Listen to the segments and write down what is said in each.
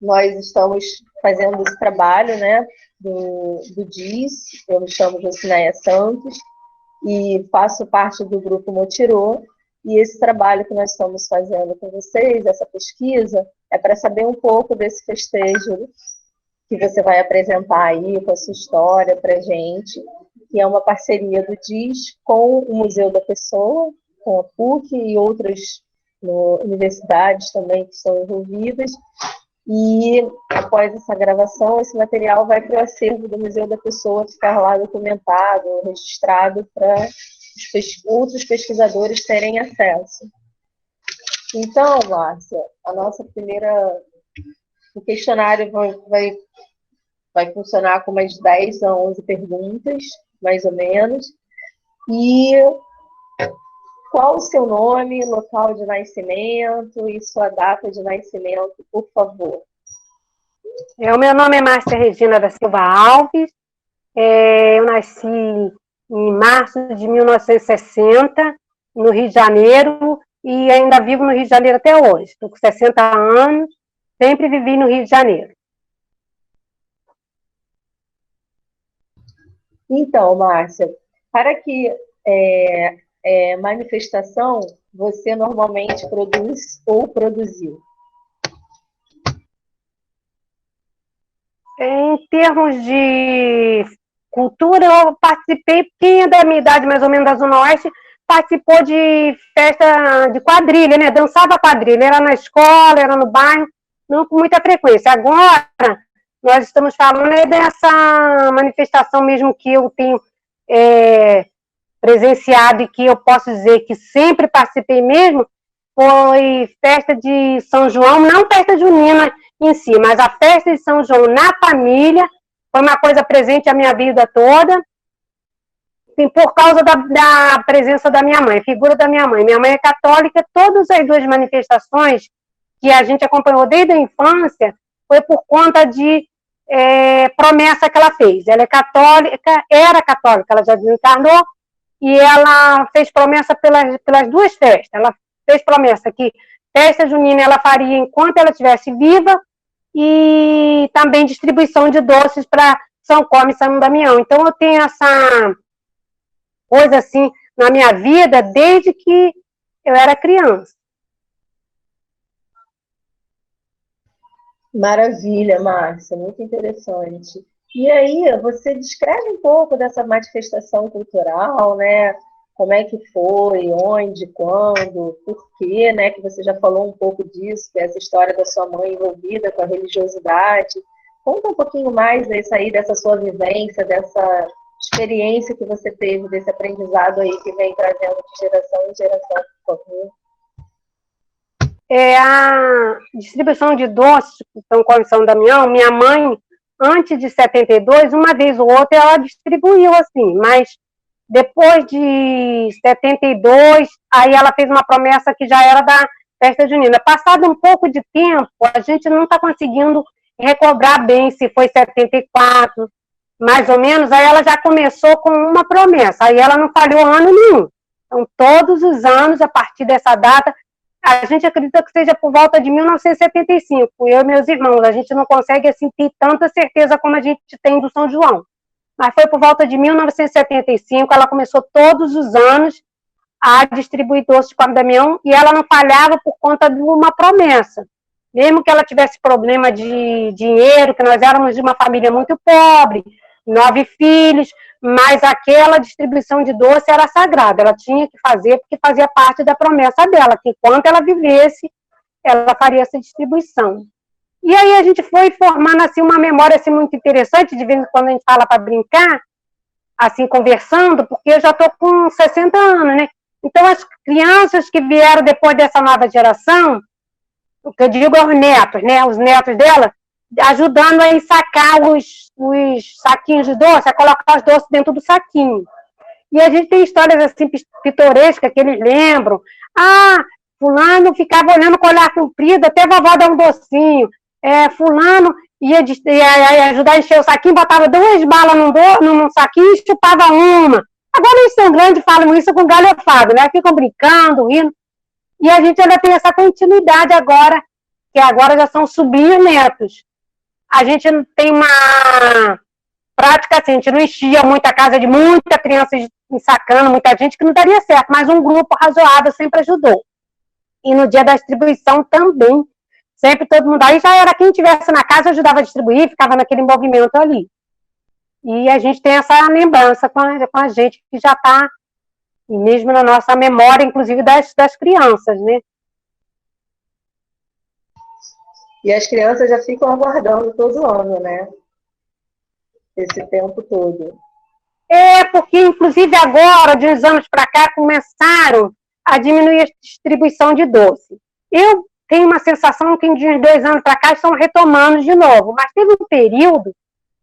nós estamos fazendo esse trabalho, né, do DIS. Eu me chamo Jocineia Santos e faço parte do Grupo Motirô. E esse trabalho que nós estamos fazendo com vocês, essa pesquisa, é para saber um pouco desse festejo que você vai apresentar aí com a sua história para a gente, que é uma parceria do DIS com o Museu da Pessoa, com a PUC e outras universidades também que estão envolvidas. E após essa gravação, esse material vai para o acervo do Museu da Pessoa ficar lá documentado, registrado para outros pesquisadores terem acesso. Então, Márcia, a nossa o questionário vai funcionar com umas 10 a 11 perguntas, mais ou menos. E qual o seu nome, local de nascimento e sua data de nascimento, por favor? O meu nome é Márcia Regina da Silva Alves. Eu nasci em março de 1960, no Rio de Janeiro, e ainda vivo no Rio de Janeiro até hoje. Estou com 60 anos, sempre vivi no Rio de Janeiro. Então, Márcia, para que manifestação você normalmente produz ou produziu? Em termos de cultura, eu participei, quem é da minha idade, mais ou menos da Zona Oeste, participou de festa de quadrilha, né? Dançava quadrilha, era na escola, era no bairro, não com muita frequência. Agora, nós estamos falando dessa manifestação mesmo que eu tenho presenciado e que eu posso dizer que sempre participei mesmo, foi festa de São João, não festa junina em si, mas a festa de São João na família, foi uma coisa presente a minha vida toda, e por causa da presença da minha mãe, figura da minha mãe. Minha mãe é católica, todas as duas manifestações que a gente acompanhou desde a infância, foi por conta de promessa que ela fez. Ela é católica, era católica, ela já desencarnou, e ela fez promessa pelas duas festas. Ela fez promessa que festa junina ela faria enquanto ela estivesse viva, e também distribuição de doces para São Come e São Damião. Então, eu tenho essa coisa assim na minha vida desde que eu era criança. Maravilha, Márcia, muito interessante. E aí, você descreve um pouco dessa manifestação cultural, né? Como é que foi, onde, quando, por quê, né? Que você já falou um pouco disso, que é essa história da sua mãe envolvida com a religiosidade. Conta um pouquinho mais dessa sua vivência, dessa experiência que você teve, desse aprendizado aí que vem trazendo de geração em geração, por favor. A distribuição de doces que estão com São Damião, minha mãe, antes de 72, uma vez ou outra, ela distribuiu assim, mas depois de 72, aí ela fez uma promessa que já era da festa junina. Passado um pouco de tempo, a gente não está conseguindo recobrar bem se foi 74, mais ou menos, aí ela já começou com uma promessa, aí ela não falhou ano nenhum. Então, todos os anos, a partir dessa data, a gente acredita que seja por volta de 1975, eu e meus irmãos, a gente não consegue assim, ter tanta certeza como a gente tem do São João. Mas foi por volta de 1975, ela começou todos os anos a distribuir doces para o Damião, e ela não falhava por conta de uma promessa. Mesmo que ela tivesse problema de dinheiro, que nós éramos de uma família muito pobre, 9 filhos, mas aquela distribuição de doce era sagrada, ela tinha que fazer porque fazia parte da promessa dela, que enquanto ela vivesse, ela faria essa distribuição. E aí a gente foi formando assim, uma memória assim, muito interessante, de vez em quando a gente fala para brincar, assim, conversando, porque eu já estou com 60 anos, né? Então, as crianças que vieram depois dessa nova geração, o que eu digo aos netos, né? Os netos dela, ajudando a sacar os saquinhos de doce, a colocar os doces dentro do saquinho. E a gente tem histórias assim, pitorescas, que eles lembram. Fulano ficava olhando com o olhar comprido, até a vovó dar um docinho. Fulano ia ajudar a encher o saquinho, botava 2 balas num saquinho e chupava uma. Agora eles são grandes, falam isso com galhofado, né? Ficam brincando, rindo. E a gente ainda tem essa continuidade agora que agora já são sobrinhos e netos. A gente tem uma prática assim, a gente não enchia muita casa de muita criança ensacando, muita gente, que não daria certo, mas um grupo razoável sempre ajudou. E no dia da distribuição também, sempre todo mundo, aí já era quem estivesse na casa, ajudava a distribuir, ficava naquele movimento ali. E a gente tem essa lembrança com a gente, que já está mesmo na nossa memória, inclusive das crianças, né? E as crianças já ficam aguardando todo ano, né? Esse tempo todo. Porque, inclusive, agora, de uns anos para cá, começaram a diminuir a distribuição de doce. Eu tenho uma sensação que de uns 2 anos para cá estão retomando de novo, mas teve um período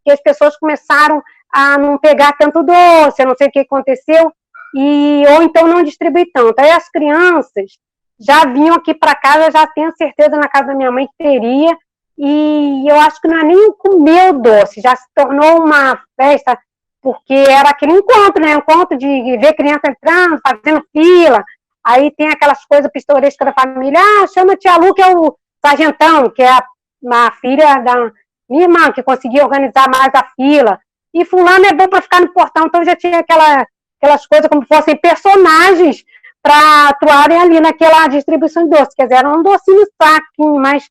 que as pessoas começaram a não pegar tanto doce, eu não sei o que aconteceu, ou então não distribuir tanto. Aí as crianças já vinham aqui para casa, já tenho certeza na casa da minha mãe que teria, e eu acho que não é nem comer o doce, já se tornou uma festa, porque era aquele encontro, né? Encontro de ver criança entrando, fazendo fila, aí tem aquelas coisas pistorescas da família, chama a tia Lu, que é o sargentão, que é a filha da minha irmã, que conseguia organizar mais a fila, e fulano é bom para ficar no portão, então já tinha aquelas coisas como fossem personagens para atuarem ali naquela distribuição de doce, quer dizer, era um docinho saquinho, mas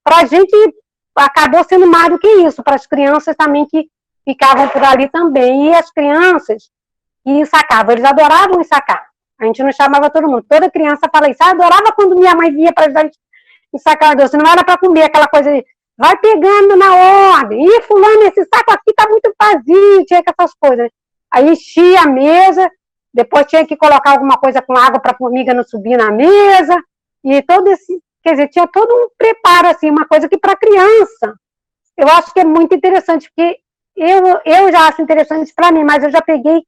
para a gente acabou sendo mais do que isso, para as crianças também que ficavam por ali também, e as crianças que sacavam, eles adoravam sacar, a gente não chamava todo mundo, toda criança fala isso, adorava quando minha mãe via para ajudar a sacar doce, não era para comer aquela coisa de, vai pegando na ordem, e fulano, esse saco aqui tá muito vazio, tinha essas coisas, aí enchia a mesa, depois tinha que colocar alguma coisa com água para a formiga não subir na mesa, e todo esse, quer dizer, tinha todo um preparo, assim, uma coisa que para criança, eu acho que é muito interessante, porque eu já acho interessante para mim, mas eu já peguei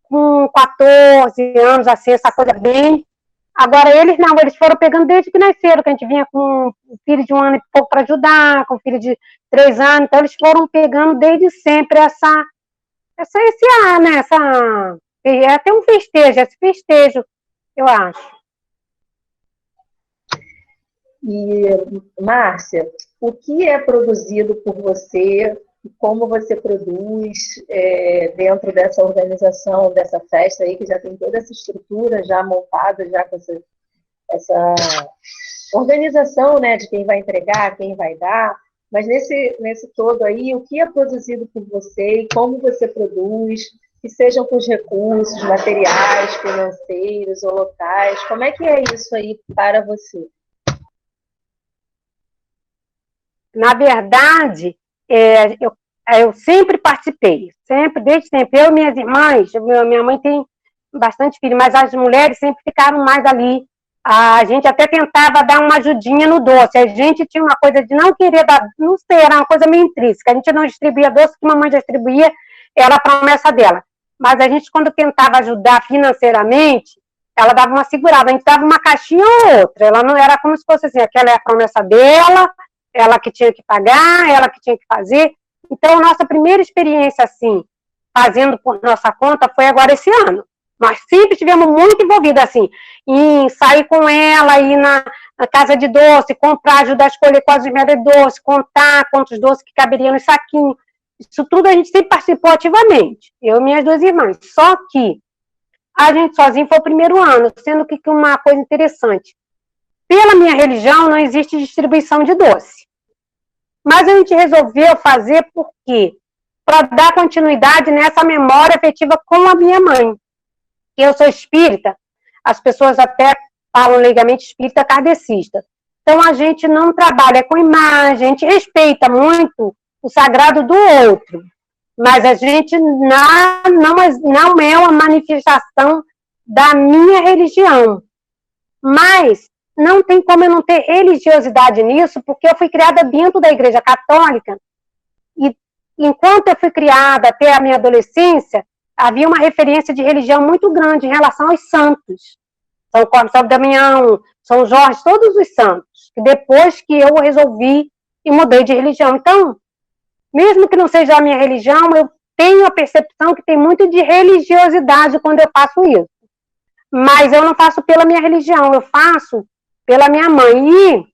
com 14 anos, assim, essa coisa bem, agora eles não, eles foram pegando desde que nasceram, que a gente vinha com um filho de 1 ano e pouco para ajudar, com um filho de 3 anos, então eles foram pegando desde sempre esse ar, né, é até um festejo, esse festejo, eu acho. E, Márcia, o que é produzido por você, como você produz dentro dessa organização, dessa festa aí, que já tem toda essa estrutura já montada, já com essa organização, né, de quem vai entregar, quem vai dar, mas nesse todo aí, o que é produzido por você e como você produz, que sejam com os recursos, materiais, financeiros ou locais, como é que é isso aí para você? Na verdade, eu sempre participei, desde sempre. Eu e minhas irmãs, minha mãe tem bastante filhos, mas as mulheres sempre ficaram mais ali. A gente até tentava dar uma ajudinha no doce. A gente tinha uma coisa de não querer dar, não sei, era uma coisa meio intrínseca. A gente não distribuía doce, que a mamãe já distribuía, era a promessa dela. Mas a gente, quando tentava ajudar financeiramente, ela dava uma segurada. A gente dava uma caixinha ou outra. Ela não era como se fosse assim, aquela é a promessa dela, ela que tinha que pagar, ela que tinha que fazer. Então, a nossa primeira experiência, assim, fazendo por nossa conta, foi agora esse ano. Nós sempre estivemos muito envolvidos, assim, em sair com ela, ir na casa de doce, comprar, ajudar a escolher quais os melhores doces, contar quantos doces que caberiam no saquinho. Isso tudo a gente sempre participou ativamente, eu e minhas 2 irmãs. Só que a gente sozinho foi o primeiro ano, sendo que uma coisa interessante, pela minha religião não existe distribuição de doce. Mas a gente resolveu fazer por quê? Para dar continuidade nessa memória afetiva com a minha mãe. Eu sou espírita, as pessoas até falam legalmente espírita kardecista. Então a gente não trabalha com imagem, a gente respeita muito o sagrado do outro, mas a gente não é uma manifestação da minha religião. Mas não tem como eu não ter religiosidade nisso, porque eu fui criada dentro da Igreja Católica, e enquanto eu fui criada até a minha adolescência, havia uma referência de religião muito grande em relação aos santos. São Cosme, São Damião, São Jorge, todos os santos, que depois que eu resolvi e mudei de religião. Então, mesmo que não seja a minha religião, eu tenho a percepção que tem muito de religiosidade quando eu faço isso. Mas eu não faço pela minha religião, eu faço pela minha mãe. E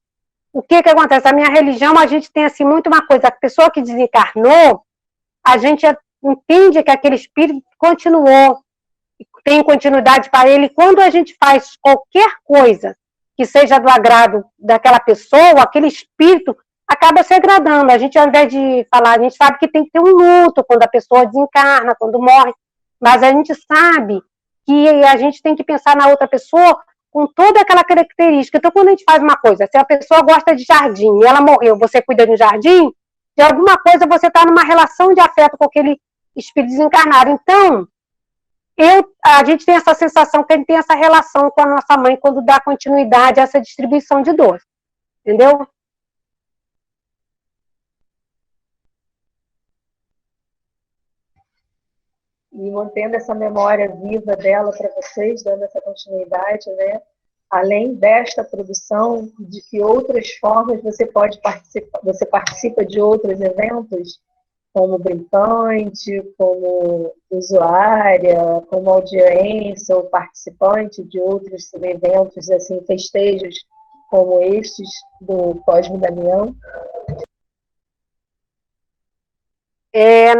o que acontece? A minha religião, a gente tem assim muito uma coisa, a pessoa que desencarnou, a gente entende que aquele espírito continuou, tem continuidade para ele. Quando a gente faz qualquer coisa que seja do agrado daquela pessoa, aquele espírito acaba se agradando. A gente, ao invés de falar, a gente sabe que tem que ter um luto quando a pessoa desencarna, quando morre, mas a gente sabe que a gente tem que pensar na outra pessoa com toda aquela característica. Então, quando a gente faz uma coisa, se a pessoa gosta de jardim e ela morreu, você cuida do jardim, de alguma coisa você está numa relação de afeto com aquele espírito desencarnado. Então, a gente tem essa sensação que a gente tem essa relação com a nossa mãe quando dá continuidade a essa distribuição de doce. Entendeu? E mantendo essa memória viva dela para vocês, dando essa continuidade, né? Além desta produção, de que outras formas você pode participar, você participa de outros eventos, como brincante, como usuária, como audiência ou participante de outros eventos, assim, festejos como estes do Cosme Damião?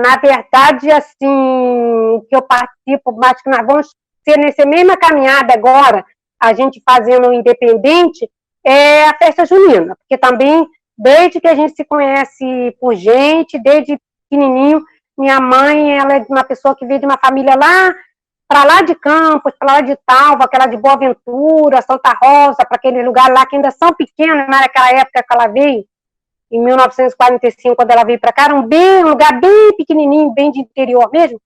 Na verdade, assim, que eu participo, mas que nós vamos ser nessa mesma caminhada agora, a gente fazendo o independente, é a festa junina, porque também, desde que a gente se conhece por gente, desde pequenininho, minha mãe, ela é uma pessoa que veio de uma família para lá de Campos, para lá de Talva, aquela de Boa Ventura, Santa Rosa, para aquele lugar lá que ainda são pequenos, naquela época que ela veio, em 1945, quando ela veio para cá, era um lugar bem pequenininho, bem de interior mesmo.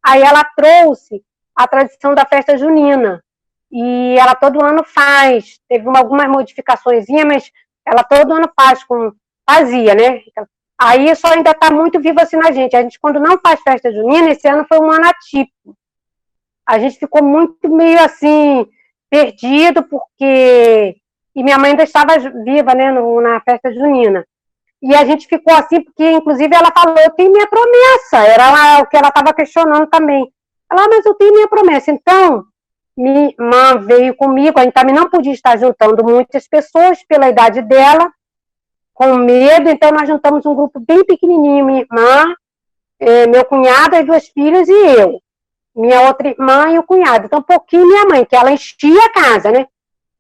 Aí ela trouxe a tradição da festa junina, e ela todo ano faz, teve algumas modificações, mas ela todo ano fazia, né? Aí isso ainda está muito vivo assim na gente. A gente, quando não faz festa junina, esse ano foi um ano atípico. A gente ficou muito meio assim, perdido, porque... E minha mãe ainda estava viva, né, na festa junina. E a gente ficou assim, porque inclusive ela falou, eu tenho minha promessa, era o que ela estava questionando também. Ela, mas eu tenho minha promessa. Então, minha irmã veio comigo, a gente também não podia estar juntando muitas pessoas pela idade dela, com medo, então nós juntamos um grupo bem pequenininho, minha irmã, meu cunhado, as duas filhas e eu. Minha outra irmã e o cunhado. Então, um pouquinho minha mãe, que ela enchia a casa, né?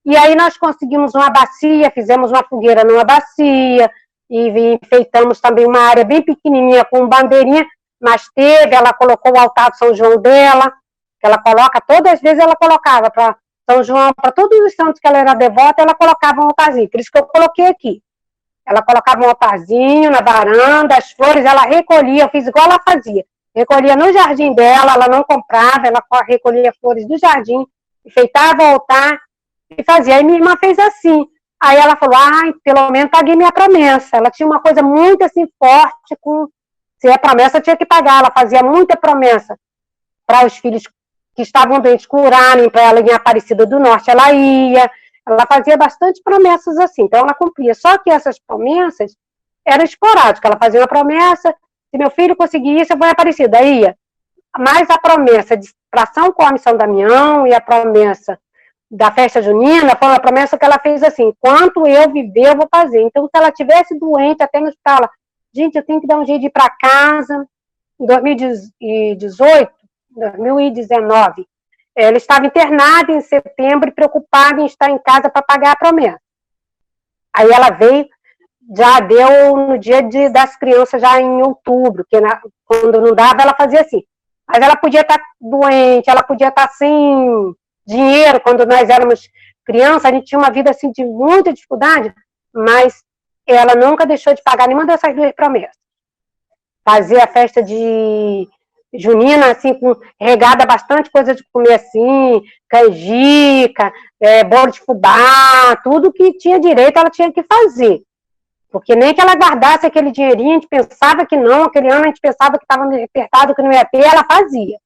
E aí nós conseguimos uma bacia, fizemos uma fogueira numa bacia, e enfeitamos também uma área bem pequenininha com bandeirinha, mas ela colocou o altar do São João dela, que ela coloca, todas as vezes ela colocava para São João, para todos os santos que ela era devota, ela colocava um altarzinho, por isso que eu coloquei aqui. Ela colocava um altarzinho na varanda, as flores ela recolhia, eu fiz igual ela fazia, recolhia no jardim dela, ela não comprava, ela recolhia flores do jardim, enfeitava o altar e fazia. Aí minha irmã fez assim. Aí ela falou, pelo menos paguei minha promessa. Ela tinha uma coisa muito assim forte com... Se a promessa tinha que pagar, ela fazia muita promessa para os filhos que estavam doentes curarem, para ela em Aparecida do Norte, ela ia. Ela fazia bastante promessas assim, então ela cumpria. Só que essas promessas eram esporádicas. Ela fazia uma promessa, se meu filho conseguir isso, eu vou em Aparecida. Aí ia. Mas a promessa para São Cosme e São Damião e a promessa da festa junina, foi uma promessa que ela fez assim, enquanto eu viver, eu vou fazer. Então, se ela tivesse doente, até no hospital, ela, gente, eu tenho que dar um jeito de ir para casa. Em 2018, 2019, ela estava internada em setembro e preocupada em estar em casa para pagar a promessa. Aí ela veio, já deu no dia das crianças, já em outubro, que quando não dava, ela fazia assim. Mas ela podia estar doente, ela podia estar sem dinheiro, quando nós éramos crianças, a gente tinha uma vida assim de muita dificuldade, mas ela nunca deixou de pagar nenhuma dessas duas promessas. Fazia a festa de junina, assim, regada bastante coisa de comer assim, canjica, bolo de fubá, tudo que tinha direito ela tinha que fazer. Porque nem que ela guardasse aquele dinheirinho, a gente pensava que não, aquele ano a gente pensava que estava apertado, que não ia ter, ela fazia.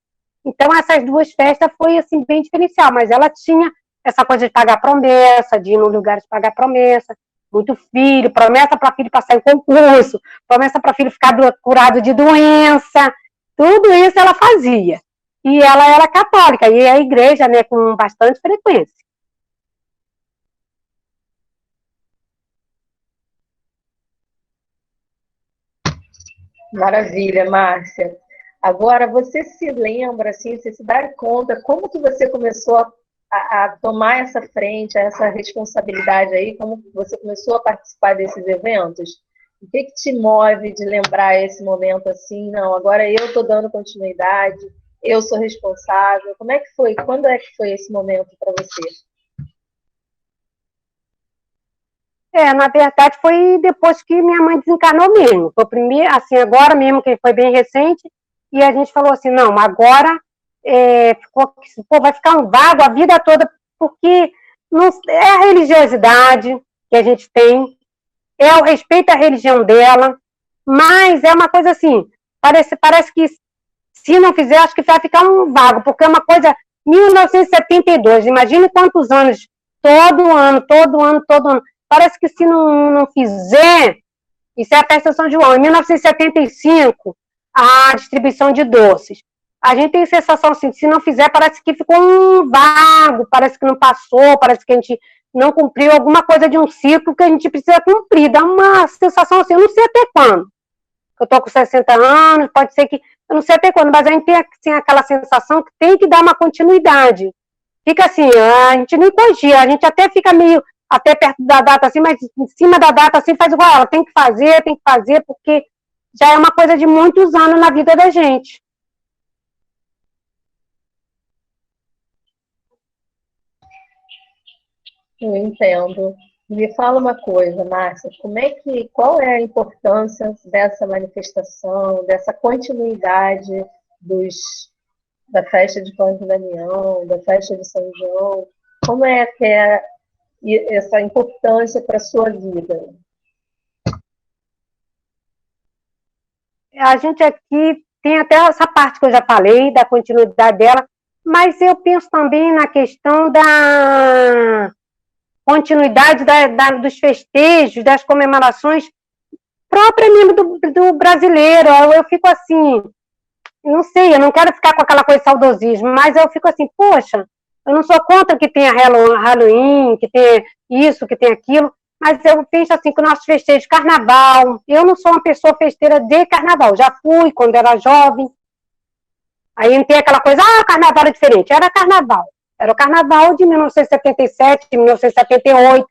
Então, essas duas festas foi, assim, bem diferencial, mas ela tinha essa coisa de pagar promessa, de ir no lugar de pagar promessa, muito filho, promessa para filho passar em concurso, promessa para filho ficar curado de doença, tudo isso ela fazia. E ela era católica, e a igreja, né, com bastante frequência. Maravilha, Márcia. Agora, você se lembra, assim, você se dá conta, como que você começou a tomar essa frente, essa responsabilidade aí, como que você começou a participar desses eventos? O que que te move de lembrar esse momento assim, não, agora eu estou dando continuidade, eu sou responsável. Como é que foi? Quando é que foi esse momento para você? Na verdade, foi depois que minha mãe desencarnou mesmo. Foi primeiro, assim, agora mesmo, que foi bem recente, e a gente falou assim, não, agora vai ficar um vago a vida toda, porque não, é a religiosidade que a gente tem, é o respeito à religião dela, mas é uma coisa assim, parece que se não fizer, acho que vai ficar um vago, porque é uma coisa, 1972, imagine quantos anos, todo ano, parece que se não fizer, isso é a festa de São João, em 1975, a distribuição de doces. A gente tem sensação assim, se não fizer, parece que ficou um vago, parece que não passou, parece que a gente não cumpriu alguma coisa de um ciclo que a gente precisa cumprir. Dá uma sensação assim, eu não sei até quando. Eu tô com 60 anos, pode ser que, eu não sei até quando, mas a gente tem assim, aquela sensação que tem que dar uma continuidade. Fica assim, a gente não cogia, a gente até fica meio, até perto da data assim, mas em cima da data assim faz igual ela, tem que fazer, porque já é uma coisa de muitos anos na vida da gente. Eu entendo. Me fala uma coisa, Márcia, qual é a importância dessa manifestação, dessa continuidade da festa de Pão de Damião, da festa de São João? Como é que é essa importância para a sua vida? A gente aqui tem até essa parte que eu já falei, da continuidade dela, mas eu penso também na questão da continuidade dos festejos, das comemorações próprias mesmo do brasileiro. Eu fico assim, não sei, eu não quero ficar com aquela coisa de saudosismo, mas eu fico assim, poxa, eu não sou contra que tenha Halloween, que tenha isso, que tenha aquilo, mas eu penso assim, que o nosso festejo de carnaval, eu não sou uma pessoa festeira de carnaval, já fui quando era jovem, aí não tem aquela coisa, carnaval é diferente, era o carnaval de 1977, de 1978,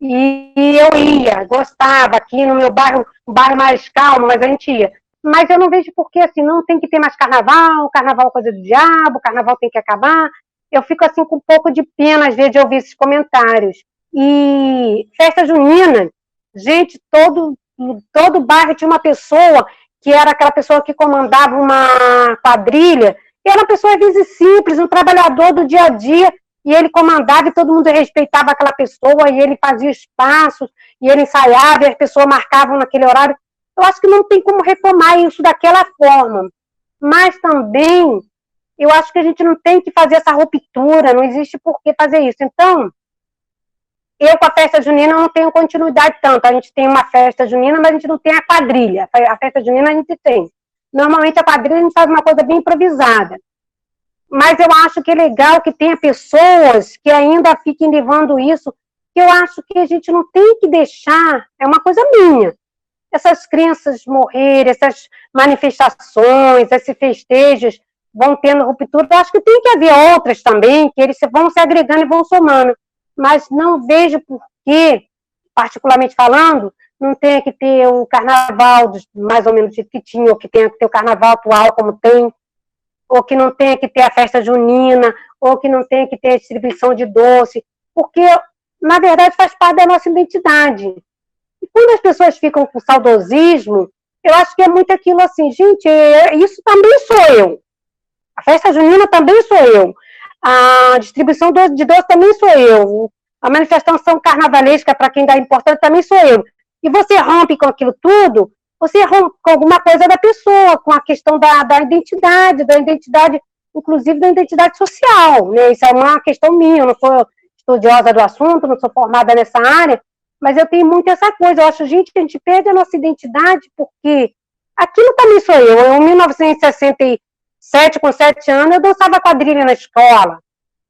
e eu ia, gostava, aqui no meu bairro, um bairro mais calmo, mas a gente ia. Mas eu não vejo por que, assim, não tem que ter mais carnaval é coisa do diabo, carnaval tem que acabar. Eu fico, assim, com um pouco de pena, às vezes, de ouvir esses comentários. E festa junina, gente, todo bairro tinha uma pessoa que era aquela pessoa que comandava uma quadrilha, e era uma pessoa, às vezes, simples, um trabalhador do dia a dia, e ele comandava e todo mundo respeitava aquela pessoa, e ele fazia os passos, e ele ensaiava, e as pessoas marcavam naquele horário. Eu acho que não tem como retomar isso daquela forma. Mas também, eu acho que a gente não tem que fazer essa ruptura, não existe por que fazer isso. Então, eu com a festa junina não tenho continuidade tanto. A gente tem uma festa junina, mas a gente não tem a quadrilha. A festa junina a gente tem. Normalmente a quadrilha a gente faz uma coisa bem improvisada. Mas eu acho que é legal que tenha pessoas que ainda fiquem levando isso, que eu acho que a gente não tem que deixar, é uma coisa minha, essas crianças morrerem, essas manifestações, esses festejos vão tendo ruptura. Eu acho que tem que haver outras também, que eles vão se agregando e vão somando. Mas não vejo por que, particularmente falando, não tenha que ter o carnaval, mais ou menos que tinha, ou que tenha que ter o carnaval atual como tem, ou que não tenha que ter a festa junina, ou que não tenha que ter a distribuição de doce, porque, na verdade, faz parte da nossa identidade. E quando as pessoas ficam com saudosismo, eu acho que é muito aquilo assim, gente, isso também sou eu. A festa junina também sou eu. A distribuição de doce também sou eu. A manifestação carnavalesca, para quem dá importância, também sou eu. E você rompe com aquilo tudo, você rompe com alguma coisa da pessoa, com a questão da identidade, inclusive da identidade social. Né? Isso é uma questão minha, eu não sou estudiosa do assunto, não sou formada nessa área, mas eu tenho muito essa coisa. Eu acho, gente, que a gente perde a nossa identidade, porque aquilo também sou eu. Eu, em 1967, com 7 anos, eu dançava quadrilha na escola.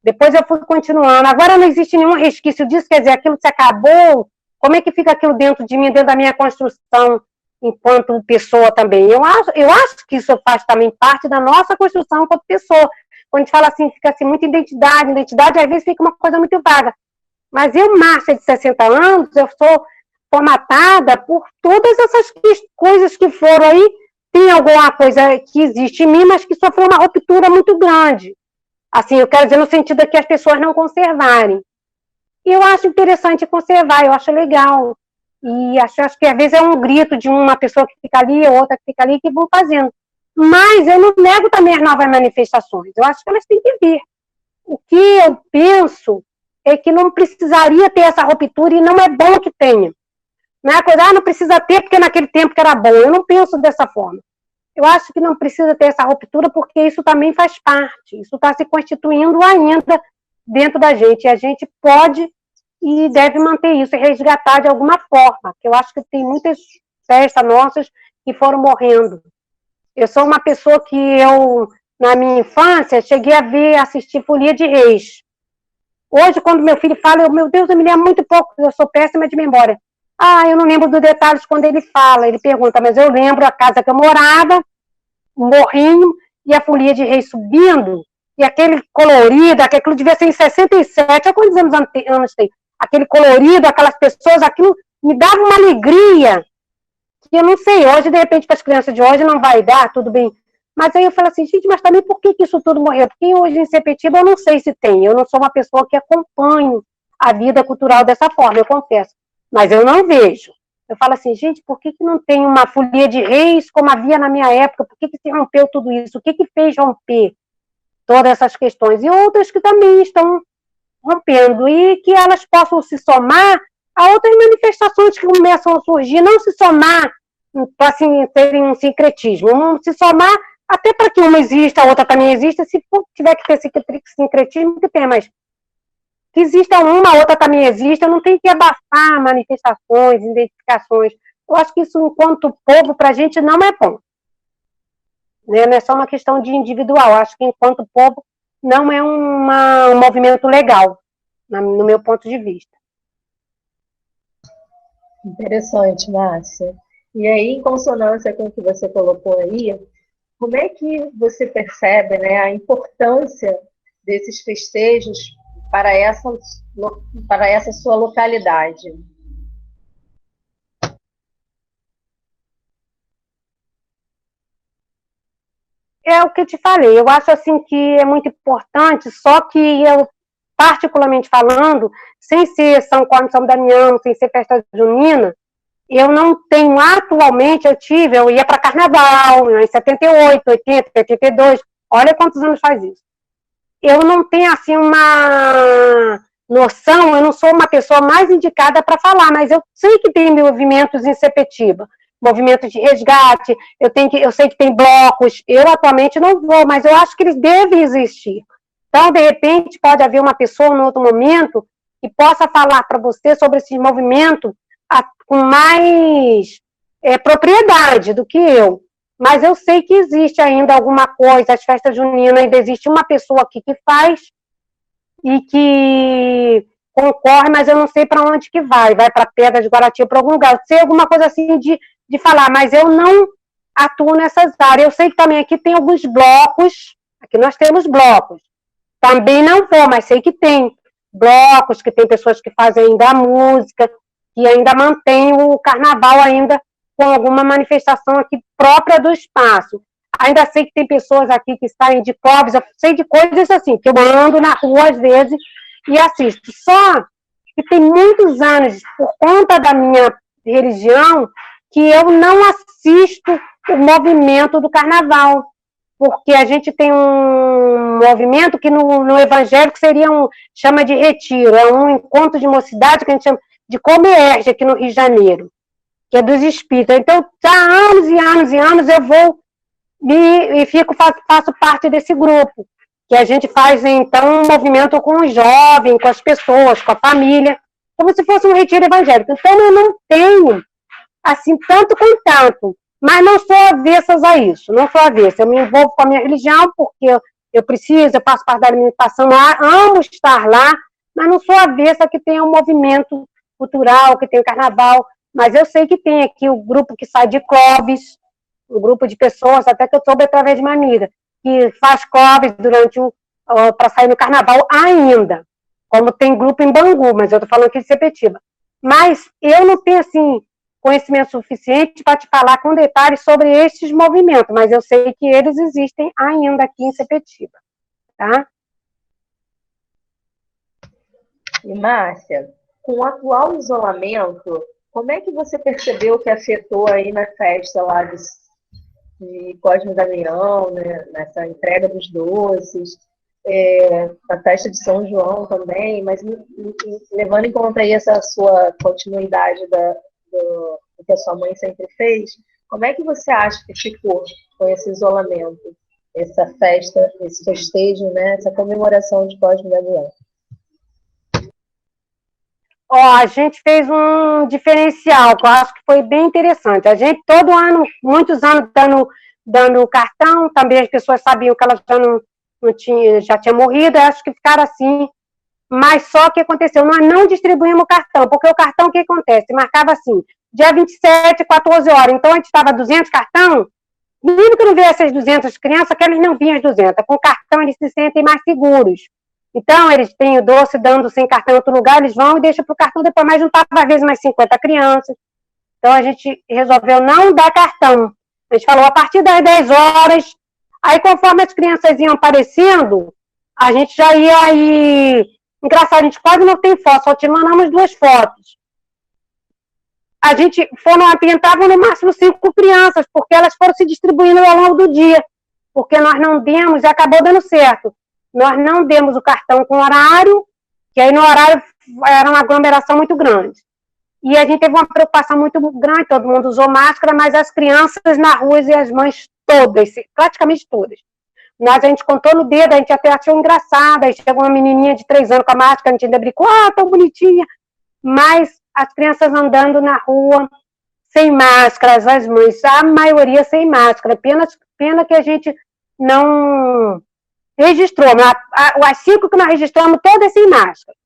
Depois eu fui continuando. Agora não existe nenhum resquício disso, quer dizer, aquilo se acabou. Como é que fica aquilo dentro de mim, dentro da minha construção enquanto pessoa também. Eu acho que isso faz também parte da nossa construção enquanto pessoa. Quando a gente fala assim, fica assim, muita identidade às vezes fica uma coisa muito vaga. Mas eu, Márcia, de 60 anos, eu sou formatada por todas essas coisas que foram aí. Tem alguma coisa que existe em mim, mas que sofreu uma ruptura muito grande. Assim, eu quero dizer no sentido de que as pessoas não conservarem. E eu acho interessante conservar, eu acho legal. E acho que às vezes é um grito de uma pessoa que fica ali, outra que fica ali, que vão fazendo. Mas eu não nego também as novas manifestações. Eu acho que elas têm que vir. O que eu penso é que não precisaria ter essa ruptura e não é bom que tenha. Não é a coisa, não precisa ter porque naquele tempo que era bom. Eu não penso dessa forma. Eu acho que não precisa ter essa ruptura porque isso também faz parte. Isso está se constituindo ainda dentro da gente. E a gente pode e deve manter isso e resgatar de alguma forma. Eu acho que tem muitas festas nossas que foram morrendo. Eu sou uma pessoa que na minha infância, cheguei a assistir Folia de Reis. Hoje, quando meu filho fala, meu Deus, eu me lembro muito pouco, eu sou péssima de memória. Eu não lembro dos detalhes quando ele fala, ele pergunta, mas eu lembro a casa que eu morava, o morrinho, e a Folia de Reis subindo, e aquele colorido, aquilo devia ser em 67, há quantos anos tem? Aquele colorido, aquelas pessoas, aquilo me dava uma alegria, que eu não sei, hoje, de repente, para as crianças de hoje não vai dar, tudo bem. Mas aí eu falo assim, gente, mas também por que isso tudo morreu? Porque hoje em Sepetiba eu não sei se tem, eu não sou uma pessoa que acompanho a vida cultural dessa forma, eu confesso. Mas eu não vejo. Eu falo assim, gente, por que não tem uma Folia de Reis como havia na minha época? Por que se rompeu tudo isso? O que fez romper todas essas questões? E outras que também estão rompendo, e que elas possam se somar a outras manifestações que começam a surgir, não se somar para assim, terem um sincretismo, não se somar até para que uma exista, a outra também exista, se tiver que ter sincretismo, que tem, mas que exista uma, a outra também exista, não tem que abafar manifestações, identificações. Eu acho que isso, enquanto povo, para a gente não é bom. Né? Não é só uma questão de individual, eu acho que enquanto povo não é um movimento legal, no meu ponto de vista. Interessante, Márcia. E aí, em consonância com o que você colocou aí, como é que você percebe, né, a importância desses festejos para essa sua localidade? É o que eu te falei, eu acho assim que é muito importante, só que eu, particularmente falando, sem ser São Cosme e São Damião, sem ser festa junina, eu não tenho atualmente, eu ia para carnaval, em 78, 80, 82, olha quantos anos faz isso. Eu não tenho, assim, uma noção, eu não sou uma pessoa mais indicada para falar, mas eu sei que tem movimentos em Sepetiba, movimentos de resgate, eu sei que tem blocos, eu atualmente não vou, mas eu acho que eles devem existir. Então, de repente, pode haver uma pessoa, em outro momento, que possa falar para você sobre esse movimento com mais propriedade do que eu. Mas eu sei que existe ainda alguma coisa, as festas juninas, ainda existe uma pessoa aqui que faz e que concorre, mas eu não sei para onde que vai para Pedra de Guaratiba, para algum lugar. Eu sei alguma coisa assim de falar, mas eu não atuo nessas áreas. Eu sei que também aqui tem alguns blocos, aqui nós temos blocos. Também não vou, mas sei que tem blocos, que tem pessoas que fazem ainda a música, que ainda mantém o carnaval ainda com alguma manifestação aqui própria do espaço. Ainda sei que tem pessoas aqui que saem de clubes, eu sei de coisas assim, que eu ando na rua às vezes e assisto. Só que tem muitos anos, por conta da minha religião, que eu não assisto o movimento do carnaval, porque a gente tem um movimento que no evangélico seria chama de retiro, é um encontro de mocidade que a gente chama de Comerge aqui no Rio de Janeiro, que é dos espíritos. Então, há anos e anos e anos eu vou e faço parte desse grupo, que a gente faz, então, um movimento com os jovens, com as pessoas, com a família, como se fosse um retiro evangélico. Então, eu não tenho, assim, tanto contato, mas não sou avessa a isso, não sou avessa. Eu me envolvo com a minha religião, porque eu faço parte da alimentação, amo estar lá, mas não sou avessa que tenha um movimento cultural, que tenha o carnaval. mas eu sei que tem aqui o grupo que sai de Clóvis, um grupo de pessoas, até que eu soube através de uma amiga, que faz Clóvis para sair no carnaval ainda, como tem grupo em Bangu, mas eu estou falando aqui de Sepetiba. Mas eu não tenho, assim, conhecimento suficiente para te falar com detalhes sobre estes movimentos, mas eu sei que eles existem ainda aqui em Sepetiba, tá? E, Márcia, com o atual isolamento, como é que você percebeu que afetou aí na festa lá de Cosme e Damião, né, nessa entrega dos doces, na festa de São João também, mas levando em conta aí essa sua continuidade do que a sua mãe sempre fez, como é que você acha que ficou com esse isolamento, essa festa, esse festejo, né, essa comemoração de Cosme e Damião? A gente fez um diferencial, que eu acho que foi bem interessante. A gente, todo ano, muitos anos, dando cartão, também as pessoas sabiam que ela já tinha morrido, eu acho que ficaram assim. Mas só que aconteceu, nós não distribuímos o cartão, porque o cartão, o que acontece? Marcava assim, dia 27, 14 horas, então a gente estava 200 cartão, mesmo que não viesse as 200 crianças, que eles não vinham as 200, com o cartão eles se sentem mais seguros. Então, eles têm o doce dando sem cartão em outro lugar, eles vão e deixam para o cartão depois, mas juntava às vezes mais 50 crianças. Então, a gente resolveu não dar cartão. A gente falou, a partir das 10 horas, aí conforme as crianças iam aparecendo, a gente já ia aí... Engraçado, a gente quase não tem foto, só te mandamos 2 fotos. A gente tentava no máximo 5 crianças, porque elas foram se distribuindo ao longo do dia, porque nós não demos e acabou dando certo. Nós não demos o cartão com horário, que aí no horário era uma aglomeração muito grande. E a gente teve uma preocupação muito grande, todo mundo usou máscara, mas as crianças na rua e as mães todas, praticamente todas. A gente contou no dedo, a gente até achou engraçado, aí chegou uma menininha de 3 anos com a máscara, a gente ainda brincou, tão bonitinha. Mas as crianças andando na rua sem máscaras, as mães, a maioria sem máscara. Pena que a gente não... registrou, as 5 que nós registramos, todas sem máscara.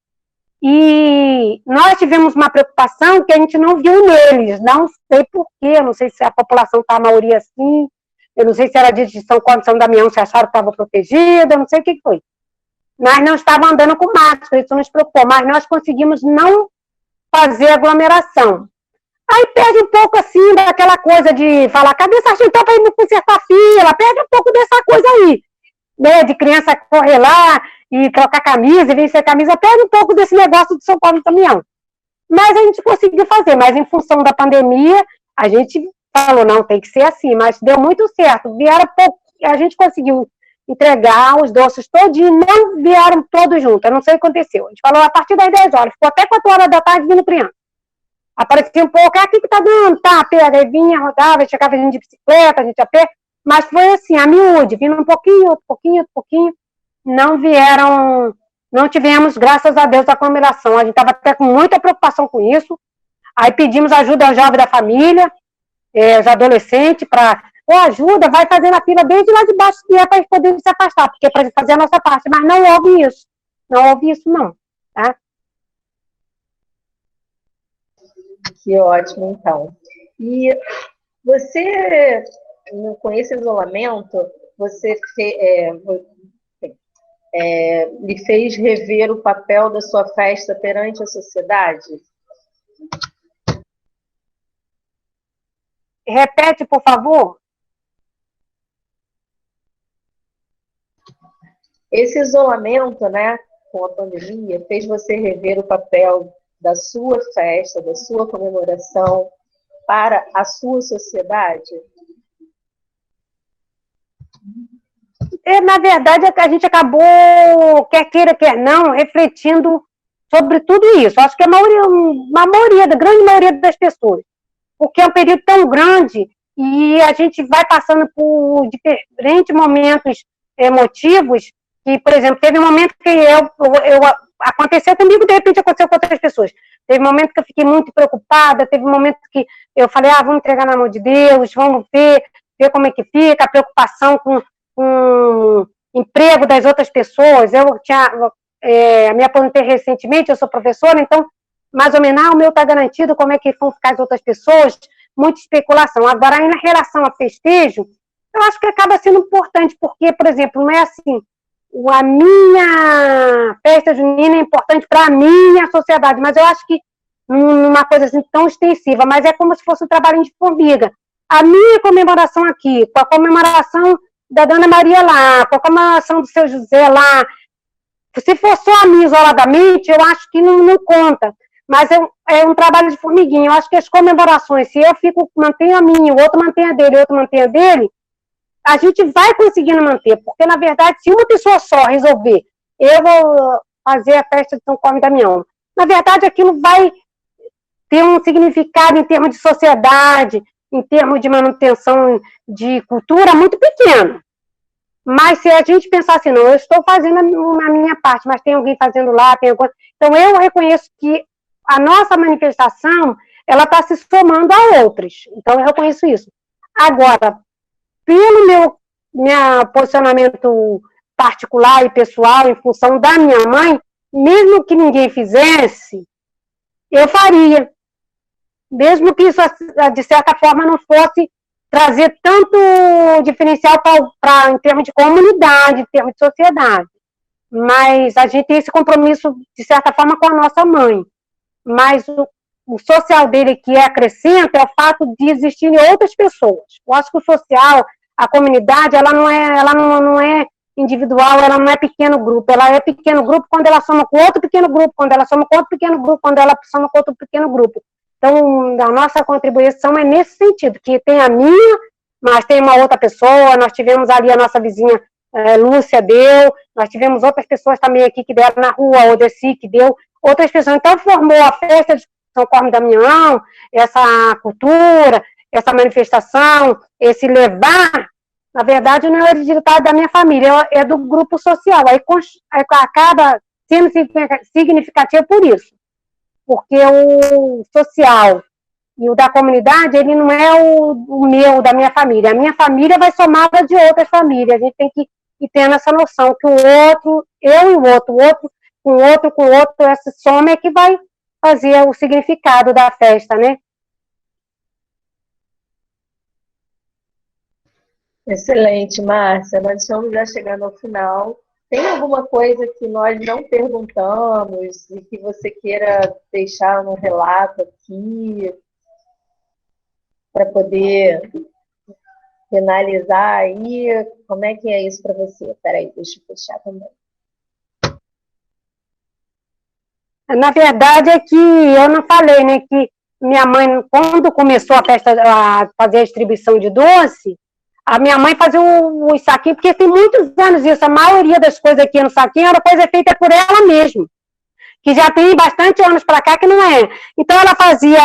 E nós tivemos uma preocupação que a gente não viu neles, não sei porquê, não sei se a população está a maioria assim, eu não sei se era de São Damião, se acharam que estava protegida, não sei o que foi. Mas não estavam andando com máscara, isso nos preocupou, mas nós conseguimos não fazer aglomeração. Aí perde um pouco assim daquela coisa de falar, cadê essa gente para ir consertar a fila? Perde um pouco dessa coisa aí. Né, de criança correr lá e trocar camisa e vencer a camisa, perde um pouco desse negócio de São Paulo Caminhão. Mas a gente conseguiu fazer, mas em função da pandemia, a gente falou, não, tem que ser assim, mas deu muito certo. A gente conseguiu entregar os doces todos e não vieram todos juntos, eu não sei o que aconteceu. A gente falou a partir das 10 horas, ficou até 4 horas da tarde vindo criança. Aparecia um pouco, aqui que tá dando, tá, pega, aí vinha, rodava, chegava a gente de bicicleta, a gente a pé. Mas foi assim, a miúde, vindo um pouquinho, outro pouquinho, outro pouquinho, não tivemos, graças a Deus, aglomeração. A gente estava até com muita preocupação com isso. Aí pedimos ajuda aos jovens da família, os adolescentes, para, ajuda, vai fazendo a fila desde lá de baixo, que é para eles poderem se afastar, porque é para fazer a nossa parte. Mas não houve isso. Não houve isso, não. Tá? Que ótimo, então. E você... com esse isolamento, você lhe fez rever o papel da sua festa perante a sociedade? Repete, por favor. Esse isolamento, né, com a pandemia, fez você rever o papel da sua festa, da sua comemoração para a sua sociedade? Na verdade, a gente acabou, quer queira, quer não, refletindo sobre tudo isso. Acho que a grande maioria das pessoas. Porque é um período tão grande e a gente vai passando por diferentes momentos emotivos. E, por exemplo, teve um momento que aconteceu comigo, de repente aconteceu com outras pessoas. Teve um momento que eu fiquei muito preocupada, teve um momento que eu falei, vamos entregar na mão de Deus, vamos ver como é que fica, a preocupação com o emprego das outras pessoas. Eu me aposentei recentemente, eu sou professora, então mais ou menos, o meu está garantido, como é que vão ficar as outras pessoas? Muita especulação. Agora, em relação a festejo, eu acho que acaba sendo importante, porque, por exemplo, não é assim, a minha festa junina é importante para a minha sociedade, mas eu acho que numa coisa assim tão extensiva, mas é como se fosse um trabalhinho de formiga. A minha comemoração aqui, com a comemoração da Dona Maria lá, com a comemoração do seu José lá, se for só a minha isoladamente, eu acho que não conta, mas é um trabalho de formiguinha. Eu acho que as comemorações, se eu mantenho a minha, o outro mantém a dele, o outro mantém a dele, a gente vai conseguindo manter, porque, na verdade, se uma pessoa só resolver, eu vou fazer a festa de São Cosme e Damião, na verdade, aquilo vai ter um significado em termos de sociedade, em termos de manutenção de cultura muito pequeno. Mas se a gente pensar assim, não, eu estou fazendo a minha parte, mas tem alguém fazendo lá, tem alguém... Então, eu reconheço que a nossa manifestação, ela está se somando a outras. Então, eu reconheço isso. Agora, pelo meu posicionamento particular e pessoal, em função da minha mãe, mesmo que ninguém fizesse, eu faria. Mesmo que isso, de certa forma, não fosse trazer tanto diferencial em termos de comunidade, em termos de sociedade. Mas a gente tem esse compromisso, de certa forma, com a nossa mãe. Mas o social dele que acrescenta é o fato de existirem outras pessoas. Eu acho que o social, a comunidade, ela não é individual, ela não é pequeno grupo. Ela é pequeno grupo quando ela soma com outro pequeno grupo, quando ela soma com outro pequeno grupo, quando ela soma com outro pequeno grupo. Então, a nossa contribuição é nesse sentido, que tem a minha, mas tem uma outra pessoa, nós tivemos ali a nossa vizinha Lúcia deu, nós tivemos outras pessoas também aqui que deram na rua, o Desi que deu, outras pessoas. Então, formou a festa de São Cosme e Damião, essa cultura, essa manifestação, esse levar, na verdade, não é hereditário da minha família, é do grupo social. Aí acaba sendo significativo por isso. Porque o social e o da comunidade, ele não é o meu, da minha família. A minha família vai somada de outras famílias. A gente tem que ir tendo essa noção que o outro, eu e o outro com o outro, essa soma é que vai fazer o significado da festa, né? Excelente, Márcia. Nós estamos já chegando ao final. Tem alguma coisa que nós não perguntamos e que você queira deixar no relato aqui para poder finalizar aí? Como é que é isso para você? Espera aí, deixa eu fechar também. Na verdade é que eu não falei, né, que minha mãe, quando começou a festa, a fazer a distribuição de doce, a minha mãe fazia os saquinhos, porque tem muitos anos isso, a maioria das coisas aqui no saquinho era coisa feita por ela mesma, que já tem bastante anos para cá que não é. Então ela fazia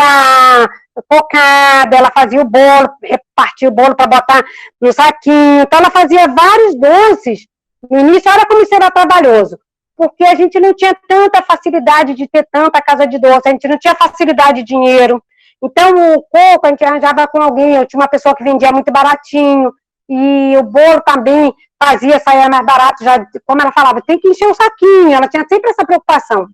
cocada, ela fazia o bolo, repartia o bolo para botar no saquinho, então ela fazia vários doces. No início, olha como isso era trabalhoso, porque a gente não tinha tanta facilidade de ter tanta casa de doce, a gente não tinha facilidade de dinheiro. Então, o coco a gente arranjava com alguém, eu tinha uma pessoa que vendia muito baratinho, e o bolo também saía mais barato, já, como ela falava, tem que encher o saquinho, ela tinha sempre essa preocupação.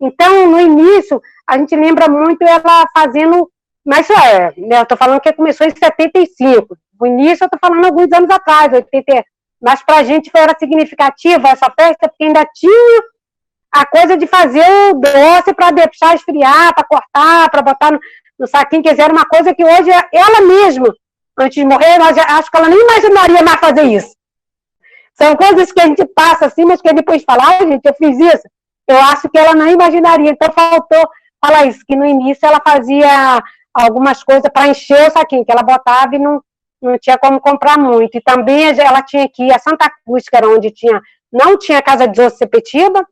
Então, no início, a gente lembra muito ela fazendo, mas eu estou falando que começou em 75, no início eu estou falando alguns anos atrás, 80, mas para a gente era significativa essa festa, porque ainda tinha a coisa de fazer o doce para deixar esfriar, para cortar, para botar no saquinho, quer dizer, era uma coisa que hoje ela mesma, antes de morrer, acho que ela nem imaginaria mais fazer isso. São coisas que a gente passa assim, mas que depois fala, gente, eu fiz isso. Eu acho que ela não imaginaria. Então, faltou falar isso, que no início ela fazia algumas coisas para encher o saquinho, que ela botava e não tinha como comprar muito. E também ela tinha que ir a Santa Cruz, que era onde não tinha casa de doce Sepetiba,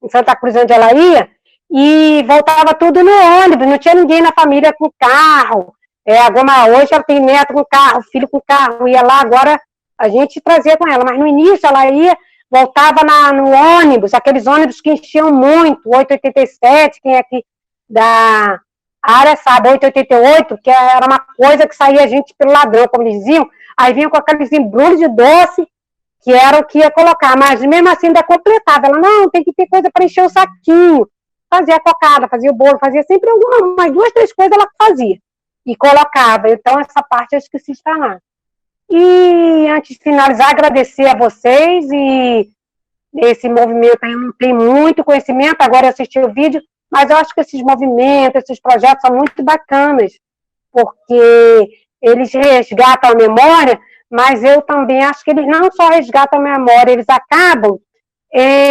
em Santa Cruz, onde ela ia, e voltava tudo no ônibus, não tinha ninguém na família com carro. Hoje ela tem neto com carro, filho com carro, ia lá, agora a gente trazia com ela, mas no início ela voltava no ônibus, aqueles ônibus que enchiam muito, 887, quem é aqui da área sabe, 888, que era uma coisa que saía a gente pelo ladrão, como eles diziam, aí vinha com aqueles embrulhos de doce, que era o que ia colocar, mas mesmo assim ainda completava, ela, não, tem que ter coisa para encher o saquinho, fazia a cocada, fazia o bolo, fazia sempre umas 2, 3 coisas ela fazia. E colocava. Então, essa parte eu esqueci de falar. E, antes de finalizar, agradecer a vocês. E esse movimento aí, eu não tenho muito conhecimento, agora eu assisti o vídeo, mas eu acho que esses movimentos, esses projetos são muito bacanas, porque eles resgatam a memória, mas eu também acho que eles não só resgatam a memória, eles acabam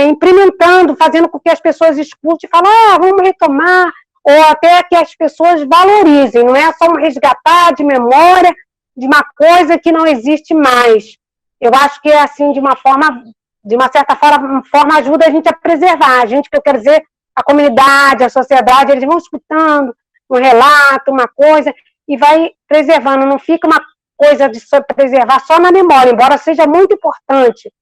implementando, fazendo com que as pessoas escutem e falem, vamos retomar, ou até que as pessoas valorizem, não é só um resgatar de memória de uma coisa que não existe mais. Eu acho que, assim, de uma certa forma, ajuda a gente a preservar, a gente, que eu quero dizer, a comunidade, a sociedade, eles vão escutando um relato, uma coisa, e vai preservando, não fica uma coisa de preservar só na memória, embora seja muito importante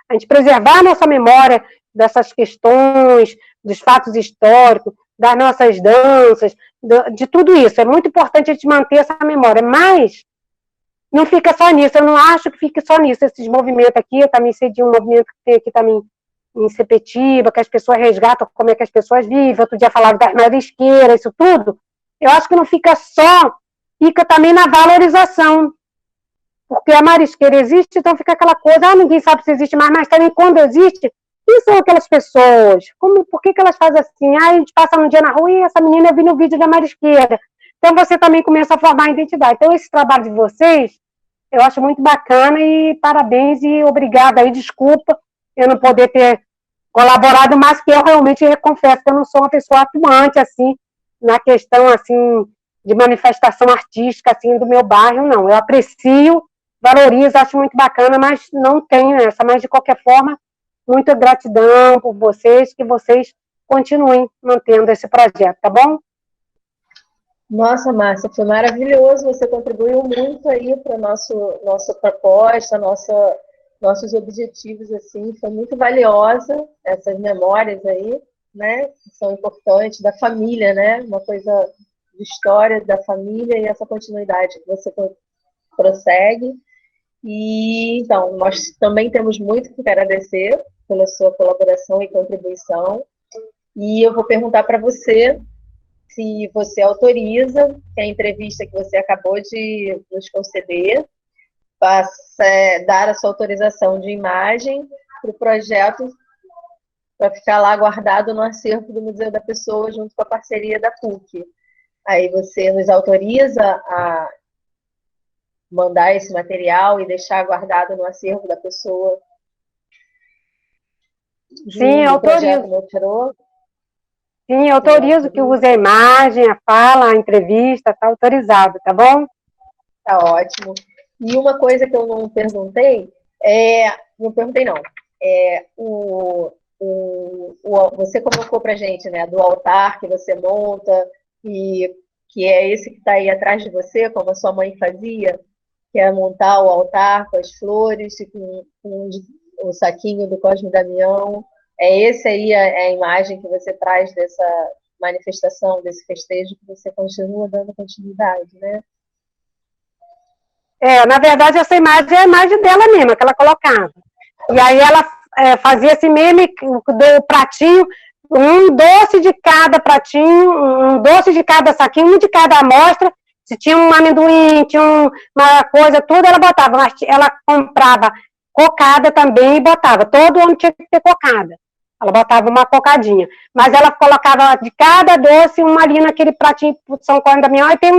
a gente preservar a nossa memória dessas questões, dos fatos históricos, das nossas danças, de tudo isso. É muito importante a gente manter essa memória, mas não fica só nisso, eu não acho que fique só nisso. Esses movimentos aqui, eu também sei de um movimento que tem aqui também em Sepetiba, que as pessoas resgatam como é que as pessoas vivem, outro dia falaram das marisqueiras, isso tudo. Eu acho que não fica só, fica também na valorização. Porque a marisqueira existe, então fica aquela coisa, ninguém sabe se existe mais, mas também quando existe, quem são aquelas pessoas? Por que elas fazem assim? A gente passa um dia na rua e essa menina eu vi no vídeo da marisqueira. Então você também começa a formar a identidade. Então esse trabalho de vocês, eu acho muito bacana e parabéns e obrigada aí, desculpa eu não poder ter colaborado, mas que eu realmente confesso que eu não sou uma pessoa atuante, assim, na questão, assim, de manifestação artística, assim, do meu bairro, não. Eu aprecio, valorizo, acho muito bacana, mas não tenho essa. Mas, de qualquer forma, muita gratidão por vocês, que vocês continuem mantendo esse projeto, tá bom? Nossa, Márcia, foi maravilhoso, você contribuiu muito aí para nossa proposta, nossos objetivos, assim, foi muito valiosa essas memórias aí, né, que são importantes, da família, né, uma coisa de história da família e essa continuidade que você prossegue. E, então, nós também temos muito que agradecer pela sua colaboração e contribuição. E eu vou perguntar para você se você autoriza que a entrevista que você acabou de nos conceder dar a sua autorização de imagem para o projeto, para ficar lá guardado no acervo do Museu da Pessoa, junto com a parceria da PUC. Aí você nos autoriza a mandar esse material e deixar guardado no acervo da pessoa? Sim, autorizo. Sim, autorizo que use a imagem, a fala, a entrevista, está autorizado, tá bom? Tá ótimo. E uma coisa que eu não perguntei, você colocou pra gente, né, do altar que você monta, e que é esse que está aí atrás de você, como a sua mãe fazia, que é montar o altar com as flores e com o saquinho do Cosme Damião. É esse aí a imagem que você traz dessa manifestação, desse festejo, que você continua dando continuidade, né? Na verdade, essa imagem é a imagem dela mesma, que ela colocava. E aí ela fazia esse meme do pratinho, um doce de cada pratinho, um doce de cada saquinho, um de cada amostra. Se tinha um amendoim, tinha uma coisa, tudo ela botava. Mas ela comprava cocada também e botava. Todo ano tinha que ter cocada. Ela botava uma cocadinha. Mas ela colocava de cada doce uma ali naquele pratinho de São Cosme Damião. E tem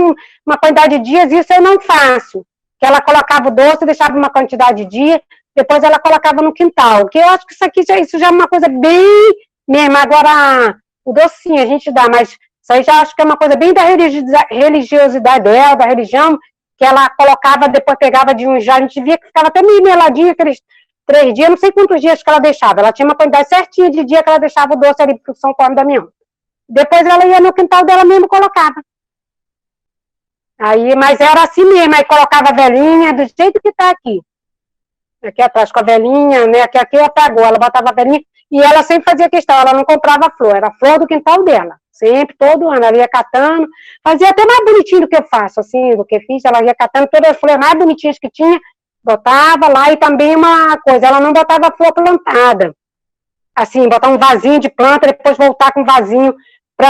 uma quantidade de dias, isso eu não faço. Que ela colocava o doce, deixava uma quantidade de dias, depois ela colocava no quintal. Que eu acho que isso já é uma coisa bem mesmo. Agora, o docinho a gente dá, mas isso aí já acho que é uma coisa bem da religiosidade dela, da religião, que ela colocava, depois pegava de um já, a gente via que ficava até meio meladinho aqueles 3 dias, não sei quantos dias que ela deixava. Ela tinha uma quantidade certinha de dia que ela deixava o doce ali pro São Cosme Damião. Depois ela ia no quintal dela mesmo e colocava. Aí, mas era assim mesmo, aí colocava a velhinha do jeito que tá aqui. Aqui atrás com a velhinha, né? Aqui apagou, ela botava a velhinha, e ela sempre fazia questão, ela não comprava flor, era a flor do quintal dela. Sempre, todo ano, ela ia catando, fazia até mais bonitinho do que eu faço, assim, do que fiz, ela ia catando todas as flores mais bonitinhas que tinha, botava lá, e também uma coisa, ela não botava flor plantada. assim, botar um vasinho de planta, depois voltar com um vasinho,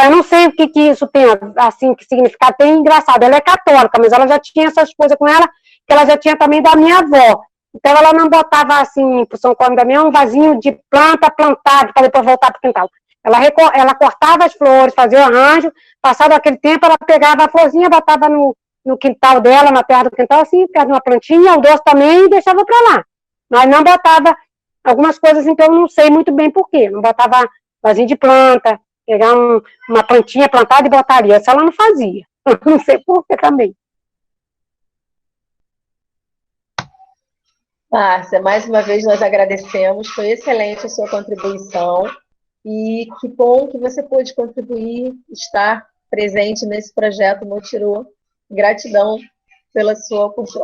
eu não sei o que isso tem, assim, que significado tem, engraçado, ela é católica, mas ela já tinha essas coisas com ela, que ela já tinha também da minha avó. Então, ela não botava, assim, pro São Cosme e Damião, um vasinho de planta plantado, para depois voltar pro quintal. Ela cortava as flores, fazia o arranjo, passado aquele tempo, ela pegava a florzinha, botava no quintal dela, na terra do quintal, assim, perto de uma plantinha, o doce também, e deixava para lá. Mas não botava algumas coisas, então eu não sei muito bem por quê. Não botava vasinho de planta, pegar uma plantinha plantada e botaria. Essa ela não fazia. Não sei por quê também. Márcia, mais uma vez nós agradecemos, foi excelente a sua contribuição e que bom que você pôde contribuir, estar presente nesse projeto Motirô. Gratidão pela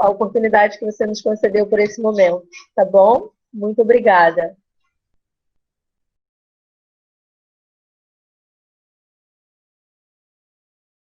a oportunidade que você nos concedeu por esse momento, tá bom? Muito obrigada.